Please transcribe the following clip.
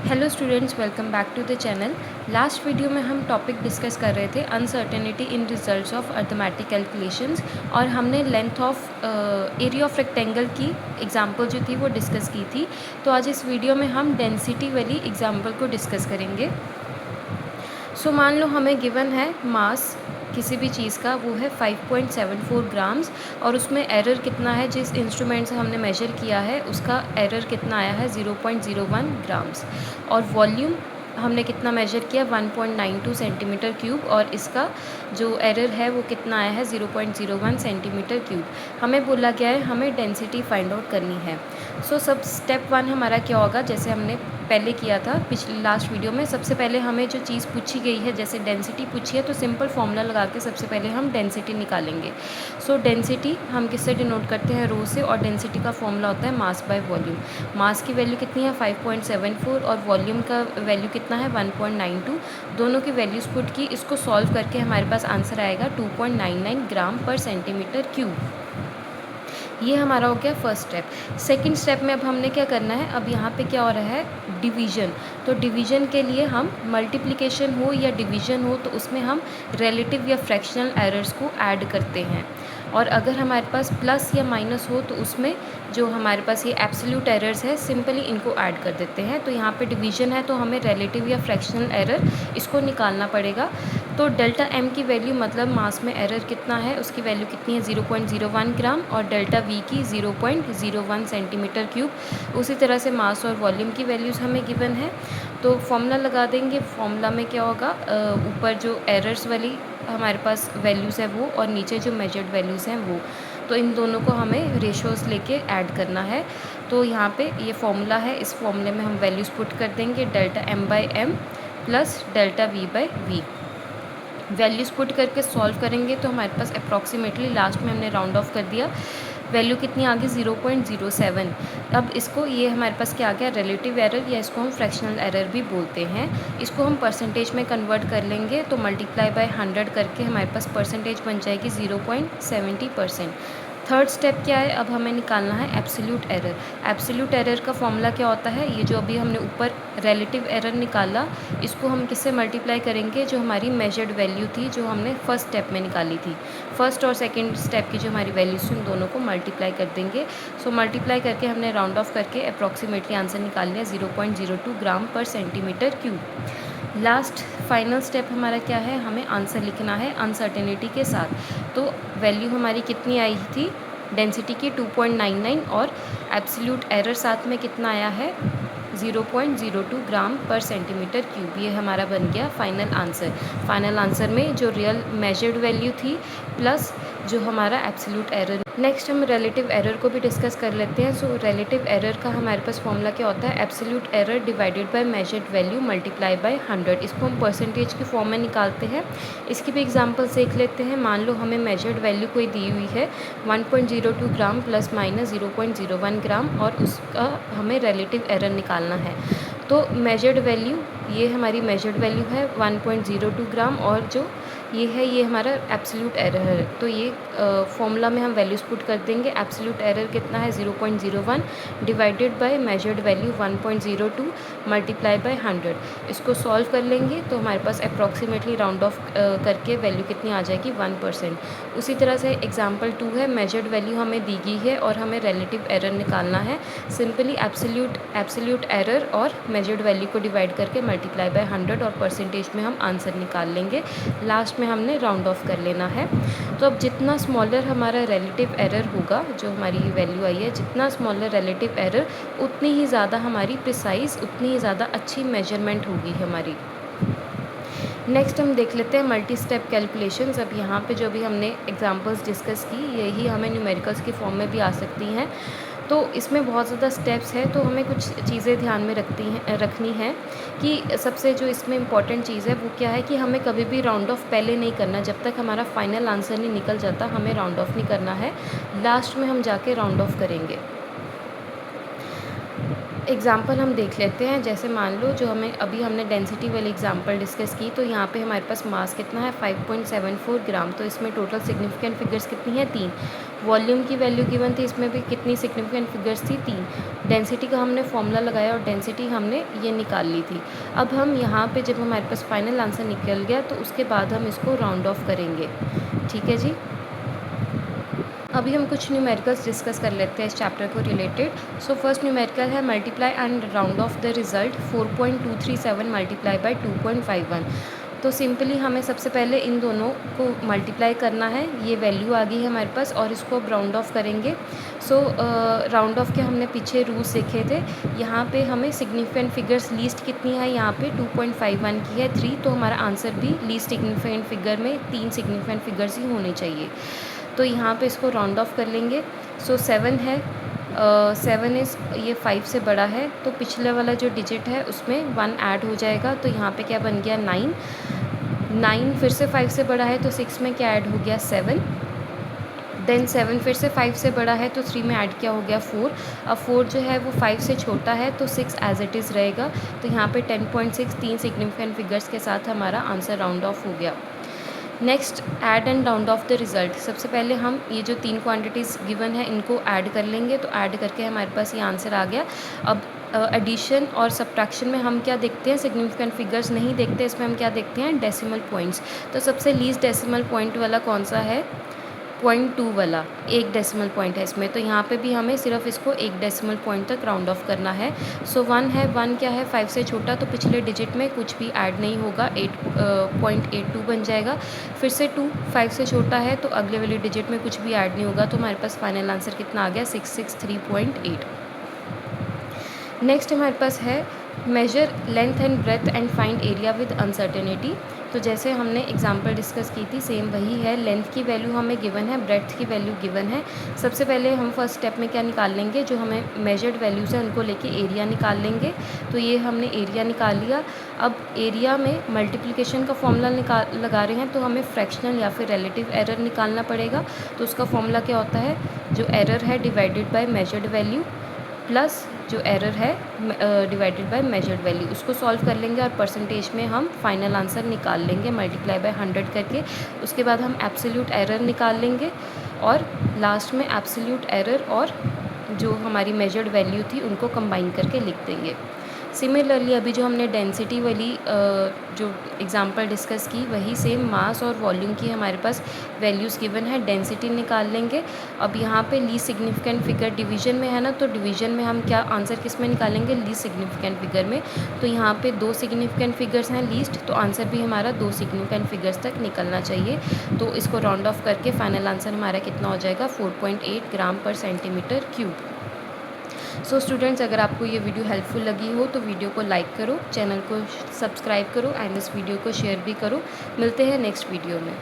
Hello students, welcome back to the channel. Last video में हम topic discuss कर रहे थे uncertainty in results of arithmetic calculations, और हमने length of area of rectangle की एग्जांपल जो थी वो डिस्कस की थी। तो आज इस वीडियो में हम डेंसिटी वाली एग्जांपल को डिस्कस करेंगे। सो मान लो हमें गिवन है मास किसी भी चीज़ का, वो है 5.74 ग्राम्स, और उसमें एरर कितना है, जिस इंस्ट्रूमेंट से हमने मेजर किया है उसका एरर कितना आया है 0.01 ग्राम्स, और वॉल्यूम हमने कितना मेजर किया 1.92 सेंटीमीटर क्यूब, और इसका जो एरर है वो कितना आया है 0.01 सेंटीमीटर क्यूब। हमें बोला गया है हमें डेंसिटी फाइंड आउट करनी है। सो सब स्टेप 1 हमारा क्या होगा, जैसे हमने पहले किया था पिछले लास्ट वीडियो में। सबसे पहले हमें जो चीज़ पूछी गई है, जैसे डेंसिटी पूछी है, तो सिंपल फॉर्मूला लगा के सबसे पहले हम डेंसिटी निकालेंगे। सो डेंसिटी हम किससे डिनोट करते हैं, रो से, और डेंसिटी का फॉर्मूला होता है मास बाय वॉल्यूम। मास की वैल्यू कितनी है 5.74, और वॉल्यूम का वैल्यू कितना है 1.92। दोनों की वैल्यूज़ पुट की, इसको सॉल्व करके हमारे पास आंसर आएगा 2.99 ग्राम पर सेंटीमीटर क्यूब। ये हमारा हो गया फर्स्ट स्टेप। सेकंड स्टेप में अब हमने क्या करना है, अब यहाँ पे क्या हो रहा है डिवीज़न। तो डिवीज़न के लिए हम मल्टीप्लिकेशन हो या डिवीज़न हो तो उसमें हम रिलेटिव या फ्रैक्शनल एरर्स को ऐड करते हैं, और अगर हमारे पास प्लस या माइनस हो तो उसमें जो हमारे पास ये एब्सोल्यूट एरर्स है सिंपली इनको ऐड कर देते हैं। तो यहाँ पे डिवीज़न है तो हमें रिलेटिव या फ्रैक्शनल एरर इसको निकालना पड़ेगा। तो डेल्टा एम की वैल्यू मतलब मास में एरर कितना है उसकी वैल्यू कितनी है 0.01 ग्राम, और डेल्टा वी की 0.01 सेंटीमीटर क्यूब। उसी तरह से मास और वॉल्यूम की वैल्यूज़ हमें गिवन है, तो फॉर्मूला लगा देंगे। फॉर्मूला में क्या होगा, ऊपर जो एरर्स वाली हमारे पास वैल्यूज़ है वो, और नीचे जो मेजर्ड वैल्यूज़ हैं वो, तो इन दोनों को हमें रेशोज़ लेके ऐड करना है। तो यहाँ पे ये फॉर्मूला है, इस फॉर्मूले में हम वैल्यूज़ पुट कर देंगे delta M by M plus delta V by V. Values put करके सॉल्व करेंगे तो हमारे पास अप्रॉक्सीमेटली, लास्ट में हमने राउंड ऑफ कर दिया, वैल्यू कितनी आ गई 0.07। अब इसको, ये हमारे पास क्या आ गया रिलेटिव एरर, या इसको हम फ्रैक्शनल एरर भी बोलते हैं। इसको हम परसेंटेज में कन्वर्ट कर लेंगे, तो मल्टीप्लाई बाय 100 करके हमारे पास परसेंटेज बन जाएगी 0.70%। थर्ड स्टेप क्या है, अब हमें निकालना है एब्सोल्यूट एरर। एब्सोल्यूट एरर का फॉर्मूला क्या होता है, ये जो अभी हमने ऊपर रिलेटिव एरर निकाला, इसको हम किससे मल्टीप्लाई करेंगे, जो हमारी मेजर्ड वैल्यू थी जो हमने फर्स्ट स्टेप में निकाली थी। फर्स्ट और सेकंड स्टेप की जो हमारी वैल्यूज थी उन दोनों को मल्टीप्लाई कर देंगे। सो मल्टीप्लाई करके हमने राउंड ऑफ करके अप्रॉक्सीमेटली आंसर निकाल लिया 0.02 ग्राम पर centimetre cube. Last final step हमारा क्या है, हमें आंसर लिखना है अनसर्टेनिटी के साथ। तो वैल्यू हमारी कितनी आई थी डेंसिटी की 2.99, और एब्सोल्यूट एरर साथ में कितना आया है 0.02 ग्राम पर सेंटीमीटर क्यूब। ये हमारा बन गया फाइनल आंसर। फाइनल आंसर में जो रियल मेजर्ड वैल्यू थी प्लस जो हमारा एब्सोल्यूट एरर। नेक्स्ट हम रिलेटिव एरर को भी डिस्कस कर लेते हैं। सो रिलेटिव एरर का हमारे पास फॉर्मूला क्या होता है, absolute error divided by measured value multiply by 100। इसको हम परसेंटेज की फॉर्म में निकालते हैं। इसकी भी एग्जांपल देख लेते हैं। मान लो हमें मेजर्ड वैल्यू कोई दी हुई है 1.02 ग्राम प्लस माइनस 0.01 ग्राम, और उसका हमें रिलेटिव एरर निकालना है। तो मेजर्ड वैल्यू, ये हमारी मेजर्ड वैल्यू है 1.02 ग्राम, और जो ये है ये हमारा एब्सोल्यूट एरर है। तो ये फॉर्मूला में हम वैल्यूज़ पुट कर देंगे। एब्सोल्यूट एरर कितना है 0.01 divided by measured value 1.02 multiply by 100। इसको सॉल्व कर लेंगे तो हमारे पास अप्रॉक्सीमेटली राउंड ऑफ करके वैल्यू कितनी आ जाएगी 1%। उसी तरह से एग्जाम्पल 2 है, मेजर्ड वैल्यू हमें दी गई है और हमें रिलेटिव एरर निकालना है। सिंपली एब्सोल्यूट एरर और मेजर्ड वैल्यू को डिवाइड करके मल्टीप्लाई बाय 100 और परसेंटेज में हम आंसर निकाल लेंगे। लास्ट में हमने राउंड ऑफ कर लेना है। तो अब जितना स्मॉलर हमारा रिलेटिव एरर होगा, जो हमारी वैल्यू आई है, जितना स्मॉलर रिलेटिव एरर उतनी ही ज़्यादा हमारी प्रिसाइज, उतनी ही ज़्यादा अच्छी मेजरमेंट होगी हमारी। नेक्स्ट हम देख लेते हैं मल्टी स्टेप कैलकुलेशंस। अब यहाँ पे जो भी हमने एग्जांपल्स डिस्कस की, यही हमें न्यूमेरिकल्स की फॉर्म में भी आ सकती हैं। तो इसमें बहुत ज़्यादा स्टेप्स है, तो हमें कुछ चीज़ें ध्यान में रखनी है कि सबसे जो इसमें इम्पॉर्टेंट चीज़ है वो क्या है कि हमें कभी भी राउंड ऑफ पहले नहीं करना। जब तक हमारा फाइनल आंसर नहीं निकल जाता हमें राउंड ऑफ नहीं करना है, लास्ट में हम जाके राउंड ऑफ करेंगे। एग्ज़ाम्पल हम देख लेते हैं। जैसे मान लो जो हमने हमने डेंसिटी वाली एग्जांपल डिस्कस की, तो यहाँ पे हमारे पास मास कितना है 5.74 ग्राम। तो इसमें टोटल सिग्निफिकेंट फिगर्स कितनी है 3। वॉल्यूम की वैल्यू गिवन थी, इसमें भी कितनी सिग्निफिकेंट फिगर्स थी 3। डेंसिटी का हमने फॉर्मूला लगाया और डेंसिटी हमने ये निकाल ली थी। अब हम यहाँ पे जब हमारे पास फाइनल आंसर निकल गया तो उसके बाद हम इसको राउंड ऑफ करेंगे। ठीक है जी। अभी हम कुछ न्यूमेरिकल्स डिस्कस कर लेते हैं इस चैप्टर को रिलेटेड। सो फर्स्ट न्यूमेरिकल है multiply and round of the result 4.237 multiply by 2.51। तो सिंपली हमें सबसे पहले इन दोनों को मल्टीप्लाई करना है, ये वैल्यू आ गई है हमारे पास, और इसको अब राउंड ऑफ करेंगे। सो राउंड ऑफ के हमने पीछे रूल्स देखे थे। यहाँ पे हमें सिग्निफिकेंट फिगर्स लीस्ट कितनी है, यहाँ पे 2.51 की है 3, तो हमारा आंसर भी लीस्ट सिग्निफिकेंट फिगर में 3 सिग्निफिकेंट फिगर्स ही होने चाहिए। तो यहाँ पे इसको राउंड ऑफ कर लेंगे। सो 7 है, 7 इज़ ये 5 से बड़ा है, तो पिछले वाला जो डिजिट है उसमें 1 ऐड हो जाएगा, तो यहाँ पे क्या बन गया 9। 9 फिर से 5 से बड़ा है तो 6 में क्या ऐड हो गया 7। देन 7 फिर से 5 से बड़ा है तो 3 में ऐड क्या हो गया 4। अब 4 जो है वो 5 से छोटा है तो 6 एज इट इज़ रहेगा। तो यहाँ पे 10.6 3 सिग्निफिकेंट फिगर्स के साथ हमारा आंसर राउंड ऑफ हो गया। Next add and round of the result. सबसे पहले हम ये जो 3 क्वांटिटीज़ गिवन है इनको ऐड कर लेंगे, तो ऐड करके हमारे पास ये आंसर आ गया। अब एडिशन और सब्ट्रैक्शन में हम क्या देखते हैं, सिग्निफिकेंट फिगर्स नहीं देखते, इसमें हम क्या देखते हैं डेसिमल पॉइंट्स। तो सबसे लीस्ट डेसिमल पॉइंट वाला कौन सा है, 0.2 वाला, 1 डेसिमल पॉइंट है इसमें, तो यहाँ पे भी हमें सिर्फ इसको 1 डेसिमल पॉइंट तक राउंड ऑफ करना है। सो 1 है, 1 क्या है 5 से छोटा, तो पिछले डिजिट में कुछ भी ऐड नहीं होगा, 8.82 बन जाएगा। फिर से 2 5 से छोटा है तो अगले वाले डिजिट में कुछ भी ऐड नहीं होगा, तो हमारे पास फाइनल आंसर कितना आ गया 663.8। नेक्स्ट हमारे पास है measure length and breadth and find area with uncertainty. तो जैसे हमने एग्जांपल डिस्कस की थी सेम वही है। लेंथ की वैल्यू हमें गिवन है, ब्रेथ की वैल्यू गिवन है। सबसे पहले हम फर्स्ट स्टेप में क्या निकाल लेंगे, जो हमें मेजर्ड वैल्यूज़ हैं उनको लेके एरिया निकाल लेंगे। तो ये हमने एरिया निकाल लिया। अब एरिया में मल्टीप्लिकेशन का फॉर्मूला लगा रहे हैं, तो हमें फ्रैक्शनल या फिर रिलेटिव एरर निकालना पड़ेगा। तो उसका फॉर्मूला क्या होता है, जो एरर है divided by measured value plus जो एरर है डिवाइडेड बाय मेजर्ड वैल्यू, उसको सॉल्व कर लेंगे और परसेंटेज में हम फाइनल आंसर निकाल लेंगे मल्टीप्लाई बाय 100 करके। उसके बाद हम एब्सोल्यूट एरर निकाल लेंगे और लास्ट में एब्सोल्यूट एरर और जो हमारी मेजर्ड वैल्यू थी उनको कंबाइन करके लिख देंगे। सिमिलरली अभी जो हमने डेंसिटी वाली जो एग्जांपल डिस्कस की वही सेम मास और वॉल्यूम की हमारे पास वैल्यूज़ गिवन है, डेंसिटी निकाल लेंगे। अब यहाँ पे लीस्ट सिग्निफिकेंट फिगर डिवीजन में है ना, तो डिवीजन में हम क्या आंसर किस में निकालेंगे, लीस्ट सिग्निफिकेंट फिगर में। तो यहाँ पे 2 सिग्निफिकेंट फिगर्स हैं लीस्ट, तो आंसर भी हमारा 2 सिग्निफिकेंट फिगर्स तक निकलना चाहिए। तो इसको राउंड ऑफ करके फाइनल आंसर हमारा कितना हो जाएगा 4.8 ग्राम पर सेंटीमीटर क्यूब। सो स्टूडेंट्स, अगर आपको ये वीडियो हेल्पफुल लगी हो तो वीडियो को लाइक करो, चैनल को सब्सक्राइब करो एंड इस वीडियो को शेयर भी करो। मिलते हैं नेक्स्ट वीडियो में।